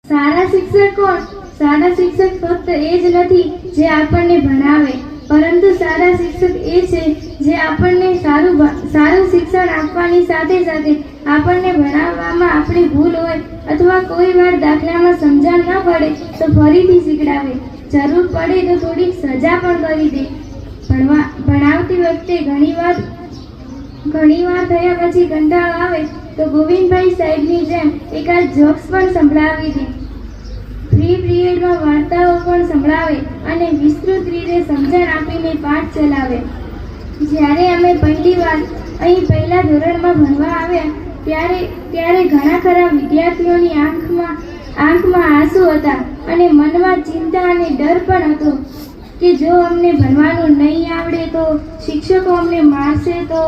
સારા શિક્ષક કોણ? સારા શિક્ષક ફક્ત એ જ નથી જે આપણને ભણાવે, પરંતુ સારા શિક્ષક એ છે જે આપણને સારું શિક્ષણ આપવાની સાથે સાથે આપણને ભણાવવામાં આપણી ભૂલ હોય અથવા કોઈ વાર દાખલામાં સમજણ ન પડે તો ફરીથી શીખડાવે, જરૂર પડે તો થોડીક સજા પણ કરી દે. ભણાવતી વખતે ઘણીવાર થયા પછી કંટાળો આવે તો ગોવિંદભાઈ સાહેબની જેમ એકાદ જોક્સ પણ સંભળાવી દે. ફ્રી પીરિયડમાં વાર્તાઓ પણ સંભળાવે અને વિસ્તૃત રીતે સમજણ આપીને પાઠ ચલાવે. જ્યારે અમે પહેલી વાર અહીં પહેલા ધોરણમાં ભણવા આવ્યા ત્યારે ઘણા ખરા વિદ્યાર્થીઓની આંખમાં આંસુ હતા અને મનમાં ચિંતા અને ડર પણ હતો કે જો અમને ભણવાનું નહીં આવડે તો, શિક્ષકો અમને મારશે તો.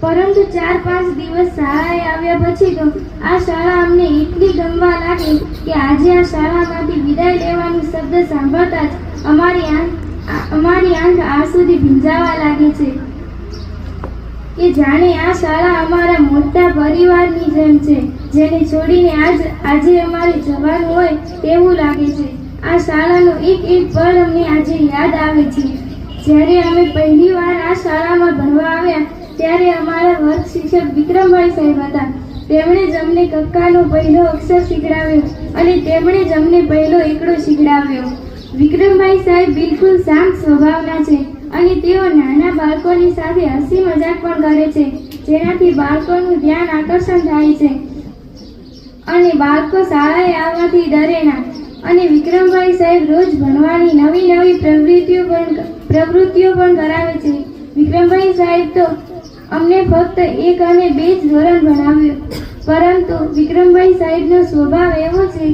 પરંતુ 4-5 દિવસ શાળાએ આવ્યા પછી તો આ શાળા અમને એટલી ગમવા લાગી કે આજે આ શાળામાંથી વિદાય લેવાનો શબ્દ સાંભળતા જ અમારી આંખ આંસુથી ભીંજાવા લાગે છે કે જાણે આ શાળા અમારા મોટા પરિવારની જેમ છે, જેને છોડીને આજે અમારે જવાનું હોય તેવું લાગે છે. આ શાળાનો એક પળ અમને આજે યાદ આવે છે. જ્યારે અમે પહેલી વાર આ શાળામાં ભણવા આવ્યા ત્યારે અમારા વર્ગ શિક્ષક વિક્રમભાઈ સાહેબ હતા. તેમણે જ અમને કક્કાનો પહેલો અક્ષર શીખડાવ્યો અને તેમણે જ અમને પહેલો એકડો શીખડાવ્યો. વિક્રમભાઈ સાહેબ બિલકુલ શાંત સ્વભાવના છે અને તેઓ નાના બાળકોની સાથે હસી મજાક પણ કરે છે, જેનાથી બાળકોનું ધ્યાન આકર્ષણ થાય છે અને બાળકો શાળાએ આવવાથી ડરે ના. અને વિક્રમભાઈ સાહેબ રોજ ભણવાની નવી પ્રવૃત્તિઓ પણ કરાવે છે. વિક્રમભાઈ સાહેબ તો અમને ફક્ત 1 અને 2 જ ધોરણ ભણાવ્યું, પરંતુ વિક્રમભાઈ સાહેબનો સ્વભાવ એવો છે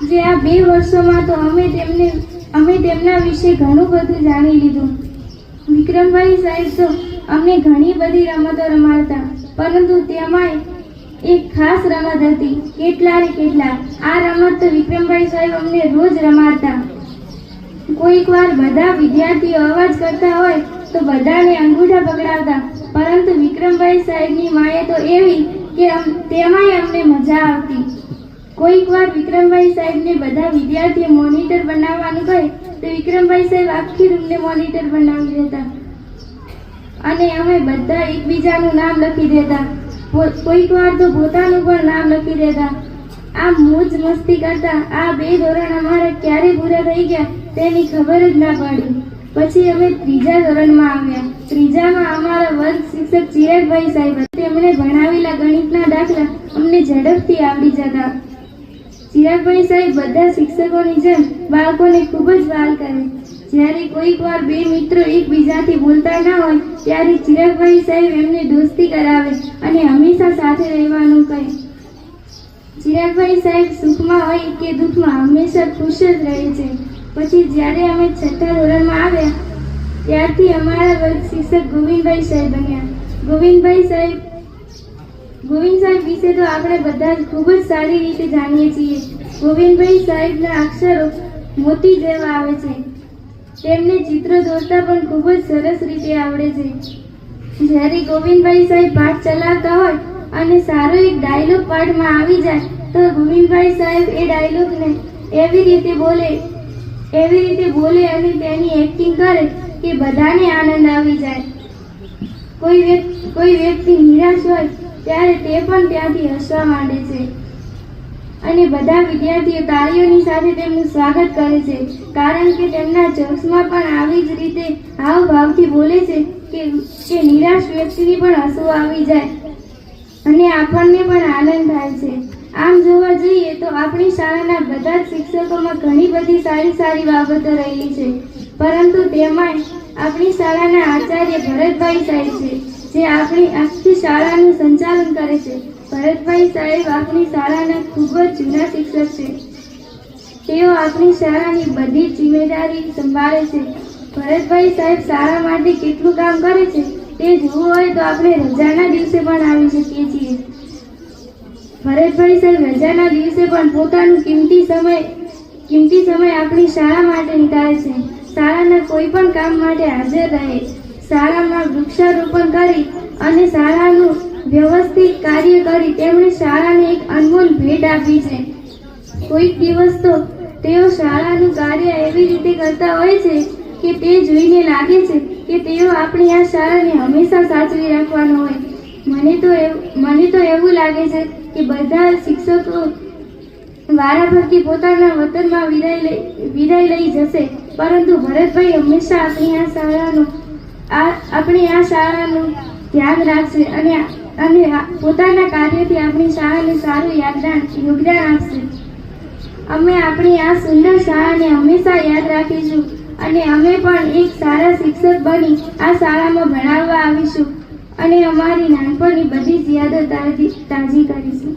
જે આ 2 વર્ષોમાં તો અમે તેમના વિશે ઘણું બધું જાણી લીધું. વિક્રમભાઈ સાહેબ તો અમને ઘણી બધી રમતો રમાડતા, પરંતુ તેમાંય એક ખાસ રમત હતી, કેટલા રે કેટલા. આ રમત તો વિક્રમભાઈ સાહેબ અમને રોજ રમાડતા. કોઈક વાર બધા વિદ્યાર્થીઓ અવાજ કરતા હોય તો બધાને અંગૂઠા પકડાવતા, પરંતુ વિક્રમભાઈ સાહેબની માએ તો એવી કે તેમાંય અમને મજા આવતી. કોઈક વાર વિક્રમભાઈ સાહેબને બધા વિદ્યાર્થીઓ મોનિટર બનાવવાનું કહે તો વિક્રમભાઈ સાહેબ આખી રૂમને મોનિટર બનાવી દેતા અને અમે બધા એકબીજાનું નામ લખી દેતા. કોઈક વાર તો પોતાનું પણ નામ લખી દેતા. આ મોજ મસ્તી કરતા આ 2 ધોરણ અમારા ક્યારે પૂરા થઈ ગયા તેની ખબર જ ના પડી. પછી અમે 3જા ધોરણમાં આવ્યા. 3જામાં અમારા વર્ગ શિક્ષક ચિરાગભાઈ સાહેબ હતા. તેમણે ભણાવેલા ગણિતના દાખલા અમને ઝડપથી આવડી જતા. ચિરાગભાઈ સાહેબ બધા શિક્ષકોની જેમ બાળકોને ખૂબ જ વહાલ કરે. જ્યારે કોઈક વાર 2 મિત્રો એકબીજાથી બોલતા ન હોય ત્યારે ચિરાગભાઈ સાહેબ એમને દોસ્તી કરાવે અને હંમેશા સાથે રહેવાનું કહે. ચિરાગભાઈ સાહેબ સુખમાં હોય કે દુઃખમાં હંમેશા ખુશ જ રહે છે. પછી જ્યારે અમે 6થા ધોરણમાં આવ્યા ત્યારથી અમારા વર્ગ શિક્ષક ગોવિંદભાઈ સાહેબ બન્યા. ગોવિંદ સાહેબ વિશે તો આપણે બધા જ ખૂબ જ સારી રીતે જાણીએ છીએ. ગોવિંદભાઈ સાહેબના અક્ષરો મોતી જેવા આવે છે. તેમને ચિત્રો દોરતા પણ ખૂબ જ સરસ રીતે આવડે છે. જ્યારે ગોવિંદભાઈ સાહેબ પાઠ ચલાવતા હોય અને સારો એક ડાયલોગ પાઠમાં આવી જાય તો ગોવિંદભાઈ સાહેબ એ ડાયલોગને એવી રીતે બોલે અને તેની એક્ટિંગ કરે કે બધાને આનંદ આવી જાય. કોઈ વ્યક્તિ નિરાશ હોય ત્યારે તે પણ ત્યાંથી હસવા માંડે છે અને બધા વિદ્યાર્થીઓ તાળીઓની સાથે તેમનું સ્વાગત કરે છે, કારણ કે તેમના જોક્સમાં પણ આવી જ રીતે હાવભાવથી બોલે છે કે નિરાશ વ્યક્તિને પણ હસવું આવી જાય અને આપણને પણ આનંદ થાય છે. આમ જોવા જઈએ તો આપણી શાળાના બધા જ શિક્ષકોમાં ઘણી બધી સારી બાબતો રહેલી છે, પરંતુ તેમાંય આપણી શાળાના આચાર્ય ભરતભાઈ સાહેબ છે જે આપણી આખી શાળાનું સંચાલન કરે છે. ભરતભાઈ સાહેબ આપણી શાળાના ખૂબ જ જૂના શિક્ષક છે. તેઓ આપણી શાળાની બધી જ જિમ્મેદારી સંભાળે છે. ભરતભાઈ સાહેબ શાળા માટે કેટલું કામ કરે છે તે જોવું હોય તો આપણે રજાના દિવસે પણ આવી શકીએ છીએ. ભરતભાઈ સાહેબ રજાના દિવસે પણ પોતાનું કિંમતી સમય આપણી શાળા માટે નીકાળે છે. શાળાના કોઈ પણ કામ માટે હાજર રહે, શાળામાં વૃક્ષારોપણ કરી અને શાળાનું વ્યવસ્થિત કાર્ય કરી તેમણે શાળાને એક અનમોલ ભેટ આપી છે. કોઈક દિવસ તો તેઓ શાળાનું કાર્ય એવી રીતે કરતા હોય છે કે તે જોઈને લાગે છે કે તેઓ આપણી આ શાળાને હંમેશા સાચવી રાખવાનો હોય. મને તો એવું લાગે છે કે બધા શિક્ષકો વારાફરતી પોતાના વતનમાં વિદાય લઈ જશે, પરંતુ ભરતભાઈ હંમેશા આપણી આ શાળાનું ધ્યાન રાખશે અને પોતાના કાર્યથી આપણી શાળાને સારું યોગદાન આપશે. અમે આપણી આ સુંદર શાળાને હંમેશા યાદ રાખીશું અને અમે પણ એક સારા શિક્ષક બની આ શાળામાં ભણાવવા આવીશું અને અમારી નાનપણની બધી જ યાદો તાજી કરીશું.